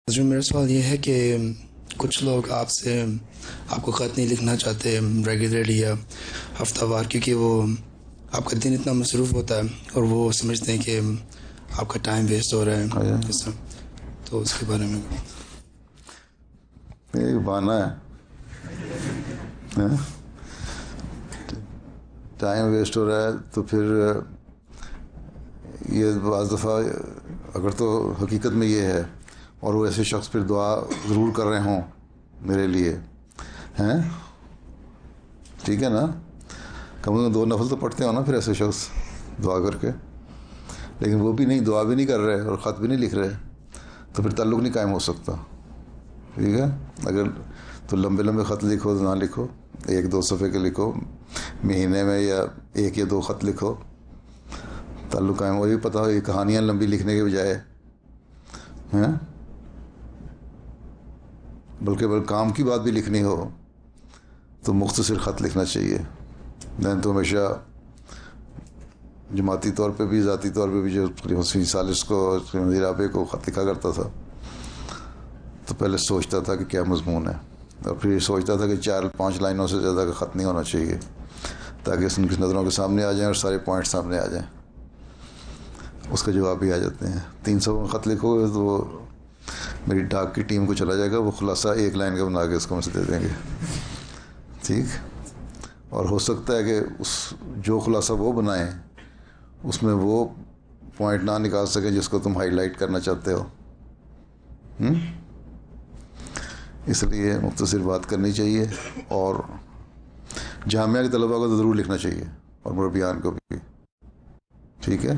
جو میرا سوال یہ ہے کہ کچھ لوگ آپ کو خط نہیں لکھنا چاہتے ریگولرلی یا ہفتہ وار، کیونکہ وہ آپ کا دن اتنا مصروف ہوتا ہے اور وہ سمجھتے ہیں کہ آپ کا ٹائم ویسٹ ہو رہا ہے اس طرح، تو اس کے بارے میں یہ بہانہ ہے، ٹائم ویسٹ ہو رہا ہے تو پھر یہ بعض دفعہ اگر تو حقیقت میں یہ ہے اور وہ ایسے شخص پھر دعا ضرور کر رہے ہوں میرے لیے، ہیں ٹھیک ہے نا، کم از کم 2 نفل تو پڑھتے ہو نا پھر ایسے شخص دعا کر کے، لیکن وہ بھی نہیں، دعا بھی نہیں کر رہے اور خط بھی نہیں لکھ رہے، تو پھر تعلق نہیں قائم ہو سکتا. ٹھیک ہے، اگر تو لمبے لمبے خط لکھو تو نہ لکھو، 1-2 صفحے کے لکھو، مہینے میں یا 1 یا 2 خط لکھو، تعلق قائم ہو. یہ پتہ ہو یہ کہانیاں لمبی لکھنے کے بجائے ہیں، بلکہ کام کی بات بھی لکھنی ہو تو مختصر خط لکھنا چاہیے. میں تو ہمیشہ جماعتی طور پہ بھی ذاتی طور پہ بھی جو مسیح سالس کو اور مدیر آبے کو خط لکھا کرتا تھا تو پہلے سوچتا تھا کہ کیا مضمون ہے، اور پھر یہ سوچتا تھا کہ 4-5 لائنوں سے زیادہ کا خط نہیں ہونا چاہیے تاکہ ان کی نظروں کے سامنے آ جائیں اور سارے پوائنٹ سامنے آ جائیں، اس کا جواب بھی آ جاتے ہیں. 300 میں خط لکھو گے تو وہ میری ڈاک کی ٹیم کو چلا جائے گا، وہ خلاصہ 1 لائن کا بنا کے اس کو مجھے دے دیں گے. ٹھیک، اور ہو سکتا ہے کہ جو خلاصہ وہ بنائیں اس میں وہ پوائنٹ نہ نکال سکیں جس کو تم ہائی لائٹ کرنا چاہتے ہو. اس لیے مختصر بات کرنی چاہیے، اور جامعہ کے طلباء کو تو ضرور لکھنا چاہیے اور مربیان کو بھی. ٹھیک ہے.